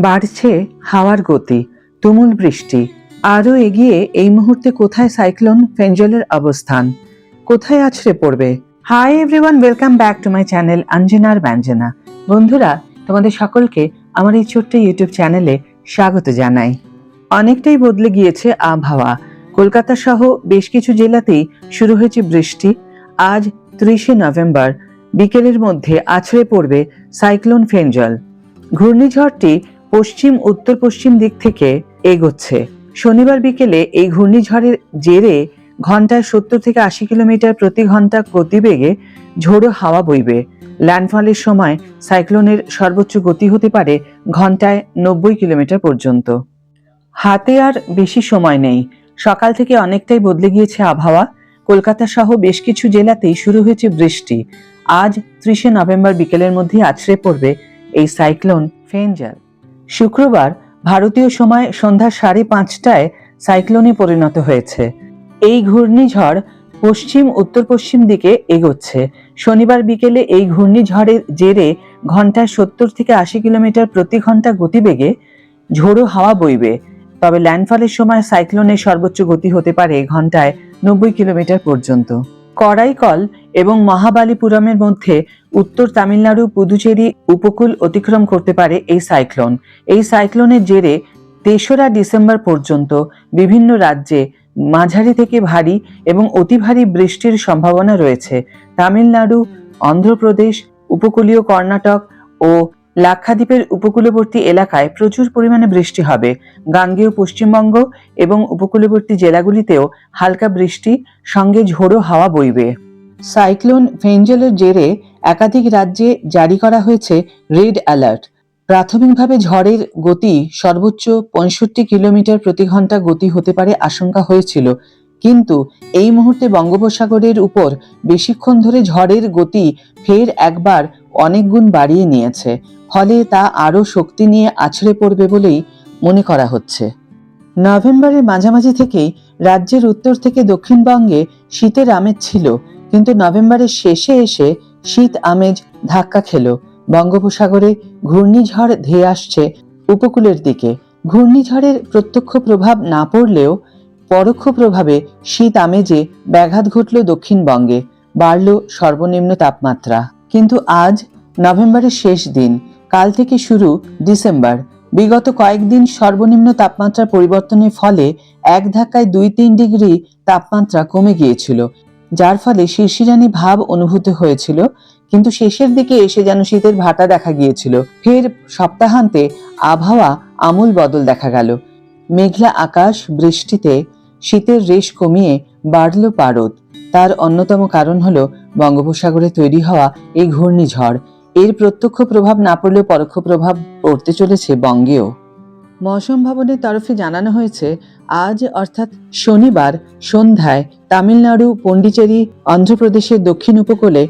বাড়ছে হাওয়ার গতি, তুমুল বৃষ্টি। আরও এগিয়ে এই মুহূর্তে কোথায় সাইক্লোন ফেঞ্জলের অবস্থান, কোথায় আছড়ে পড়বে? Hi everyone, welcome back to my channel অঞ্জনার ব্যঞ্জনা। বন্ধুরা, তোমাদের সকলকে আমার এই ছোট্ট ইউটিউব চ্যানেলে স্বাগত জানাই। অনেকটাই বদলে গিয়েছে আবহাওয়া। কলকাতা সহ বেশ কিছু জেলাতেই শুরু হয়েছে বৃষ্টি। আজ 30শে নভেম্বর বিকেলের মধ্যে আছড়ে পড়বে সাইক্লোন ফেঞ্জল। ঘূর্ণিঝড়টি পশ্চিম উত্তর পশ্চিম দিক থেকে এগোচ্ছে। শনিবার বিকেলে এই ঘূর্ণিঝড়ের জেরে ঘন্টায় 70 থেকে 80 কিলোমিটার প্রতি ঘন্টা গতিবেগে ঝোড়ো হাওয়া বইবে। ল্যান্ডফলের সময় সাইক্লোনের সর্বোচ্চ গতি হতে পারে ঘন্টায় 90 কিলোমিটার পর্যন্ত। হাতে আর বেশি সময় নেই। সকাল থেকে অনেকটাই বদলে গিয়েছে আবহাওয়া। কলকাতা সহ বেশ কিছু জেলাতেই শুরু হয়েছে বৃষ্টি। আজ 30শে নভেম্বর বিকেলের মধ্যে আছড়ে পড়বে এই সাইক্লোন ফেঞ্জল। শুক্রবার ভারতীয় সময় সন্ধ্যা 5:30টায় সাইক্লোনে পরিণত হয়েছে। এই ঘূর্ণিঝড় পশ্চিম উত্তর পশ্চিম দিকে এগোচ্ছে। শনিবার বিকেলে এই ঘূর্ণিঝড়ের জেরে ঘন্টায় 70 থেকে 80 কিলোমিটার প্রতি ঘন্টা গতিবেগে ঝোড়ো হাওয়া বইবে। তবে ল্যান্ডফলের সময় সাইক্লোনের সর্বোচ্চ গতি হতে পারে ঘন্টায় 90 কিলোমিটার পর্যন্ত। করাইকল এবং মহাবালিপুরমের মধ্যে উত্তর তামিলনাড়ু পুদুচেরি উপকূল অতিক্রম করতে পারে এই সাইক্লোন। এই সাইক্লোনের জেরে 3রা ডিসেম্বর পর্যন্ত বিভিন্ন রাজ্যে মাঝারি থেকে ভারী এবং অতি ভারী বৃষ্টির সম্ভাবনা রয়েছে। তামিলনাড়ু, অন্ধ্রপ্রদেশ, উপকূলীয় কর্ণাটক ও লাক্ষাদ্বীপের উপকূলবর্তী এলাকায় প্রচুর পরিমাণে বৃষ্টি হবে। গাঙ্গেয় পশ্চিমবঙ্গ এবং উপকূলবর্তী জেলাগুলিতেও হালকা বৃষ্টি সঙ্গে ঝোড়ো হাওয়া বইবে। সাইক্লোন ফেঞ্জলের জেরে একাধিক রাজ্যে জারি করা হয়েছে রেড অ্যালার্ট। প্রাথমিকভাবে ঝড়ের গতি সর্বোচ্চ 65 কিলোমিটার প্রতি ঘন্টা গতি হতে পারে আশঙ্কা হয়েছিল, কিন্তু এই মুহূর্তে বঙ্গোপসাগরের উপর বেশিক্ষণ ধরে ঝড়ের গতি ফের একবার অনেক গুণ বাড়িয়ে নিয়েছে। ফলে তা আরও শক্তি নিয়ে আছড়ে পড়বে বলেই মনে করা হচ্ছে। নভেম্বরের মাঝামাঝি থেকেই রাজ্যের উত্তর থেকে দক্ষিণবঙ্গে শীতের আমেজ ছিল, কিন্তু নভেম্বরের শেষে এসে শীত আমেজ ধাক্কা খেল। বঙ্গোপসাগরে ঘূর্ণিঝড় ধেয়ে আসছে উপকূলের দিকে। ঘূর্ণিঝড়ের প্রত্যক্ষ প্রভাব না পড়লেও পরোক্ষ প্রভাবে শীত আমেজে ব্যাঘাত ঘটল দক্ষিণবঙ্গে। বাড়ল সর্বনিম্ন তাপমাত্রা। কিন্তু আজ নভেম্বরের শেষ দিন, কাল থেকে শুরু ডিসেম্বর। বিগত কয়েকদিন সর্বনিম্ন তাপমাত্রার পরিবর্তনের ফলে এক ধাক্কায় 2-3 ডিগ্রি তাপমাত্রা কমে গিয়েছিল, যার ফলে শিরশিরানি ভাব অনুভূত হয়েছিল। কিন্তু শেষের দিকে এসে যেন শীতের ভাটা দেখা গিয়েছিল। ফের সপ্তাহান্তে আবহাওয়া আমূল বদল দেখা গেল। মেঘলা আকাশ, বৃষ্টিতে শীতের রেশ কমিয়ে বাড়ল পারদ। তার অন্যতম কারণ হলো বঙ্গোপসাগরে তৈরি হওয়া এই ঘূর্ণিঝড়। এর প্রত্যক্ষ প্রভাব না পড়লেও পরোক্ষ প্রভাব পড়তে চলেছে বঙ্গেও। মৌসুম ভবনের তরফে জানানো হয়েছে, আজ অর্থাৎ শনিবার সন্ধ্যায় তামিলনাড়ু, পন্ডিচেরি, অন্ধ্রপ্রদেশের দক্ষিণ উপকূলে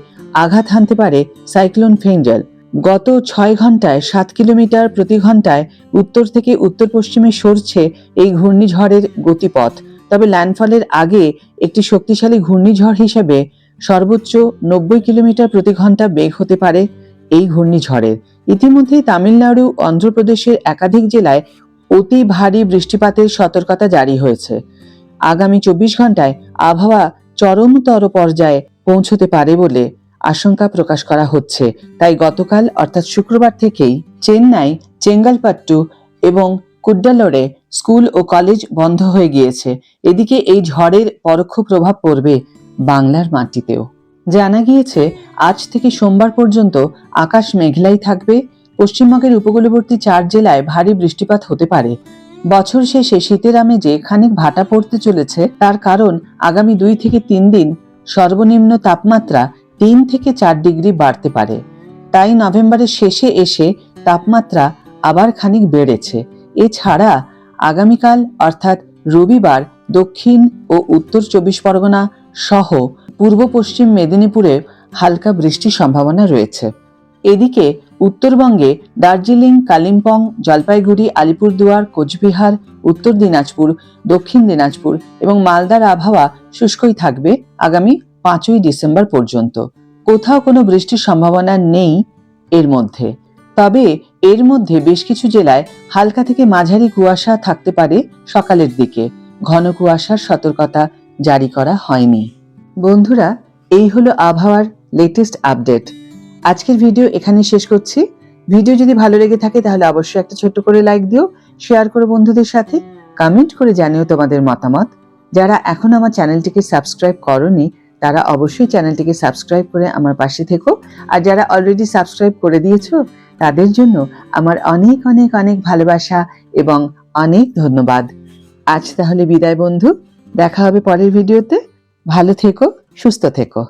আঘাত হানতে পারে সাইক্লোন ফেঞ্জল। গত 6 ঘন্টায় 7 কিলোমিটার প্রতি ঘন্টায় উত্তর থেকে উত্তর পশ্চিমে সরছে এই ঘূর্ণিঝড়ের গতিপথ। তবে ল্যান্ডফলের আগে একটি শক্তিশালী ঘূর্ণিঝড় হিসেবে সর্বোচ্চ 90 কিলোমিটার প্রতি ঘন্টা বেগ হতে পারে এই ঘূর্ণিঝড়ের। ইতিমধ্যেই তামিলনাড়ু, অন্ধ্রপ্রদেশের একাধিক জেলায় অতি ভারী বৃষ্টিপাতের সতর্কতা জারি হয়েছে। আগামী 24 ঘন্টায় আবহাওয়া চরমতর পর্যায়ে পৌঁছতে পারে বলে আশঙ্কা প্রকাশ করা হচ্ছে। তাই গতকাল অর্থাৎ শুক্রবার থেকেই চেন্নাই, চেঙ্গালপাট্টু এবং কুড্ডালোরে স্কুল ও কলেজ বন্ধ হয়ে গিয়েছে। এদিকে এই ঝড়ের পরোক্ষ প্রভাব পড়বে বাংলার মাটিতেও। জানা গিয়েছে, আজ থেকে সোমবার পর্যন্ত আকাশ মেঘলাই থাকবে। পশ্চিমবঙ্গের উপকূলবর্তী 4 জেলায় ভারী বৃষ্টিপাত হতে পারে। বছর শেষে শীতের আমেজে খানিক ভাটা পড়তে চলেছে। তার কারণ আগামী 2 থেকে 3 দিন সর্বনিম্ন তাপমাত্রা 3 থেকে 4 ডিগ্রি বাড়তে পারে। তাই নভেম্বরের শেষে এসে তাপমাত্রা আবার খানিক বেড়েছে। এছাড়া আগামীকাল অর্থাৎ রবিবার দক্ষিণ ও উত্তর 24 পরগনা সহ পূর্ব পশ্চিম মেদিনীপুরে হালকা বৃষ্টির সম্ভাবনা রয়েছে। এদিকে উত্তরবঙ্গে দার্জিলিং, কালিম্পং, জলপাইগুড়ি, আলিপুরদুয়ার, কোচবিহার, উত্তর দিনাজপুর, দক্ষিণ দিনাজপুর এবং মালদার আবহাওয়া শুষ্কই থাকবে আগামী 5ই ডিসেম্বর পর্যন্ত। কোথাও কোনো বৃষ্টির সম্ভাবনা নেই এর মধ্যে। তবে এর মধ্যে বেশ কিছু জেলায় হালকা থেকে মাঝারি কুয়াশা থাকতে পারে সকালের দিকে। ঘন কুয়াশার সতর্কতা জারি করা হয়নি। বন্ধুরা, এই হলো আবহাওয়ার লেটেস্ট আপডেট। আজকের ভিডিও এখানে শেষ করছি। ভিডিও যদি ভালো লেগে থাকে তাহলে অবশ্যই একটা ছোট্ট করে লাইক দিও, শেয়ার করো বন্ধুদের সাথে, কমেন্ট করে জানিও তোমাদের মতামত। যারা এখন আমার চ্যানেলটিকে সাবস্ক্রাইব করোনি তারা অবশ্যই চ্যানেলটিকে সাবস্ক্রাইব করে আমার পাশে থেকো। আর যারা অলরেডি সাবস্ক্রাইব করে দিয়েছো তাদের জন্য আমার অনেক অনেক অনেক ভালোবাসা এবং অনেক ধন্যবাদ। আজ তাহলে বিদায় বন্ধু, দেখা হবে পরের ভিডিওতে। ভালো থেকো, সুস্থ থেকো।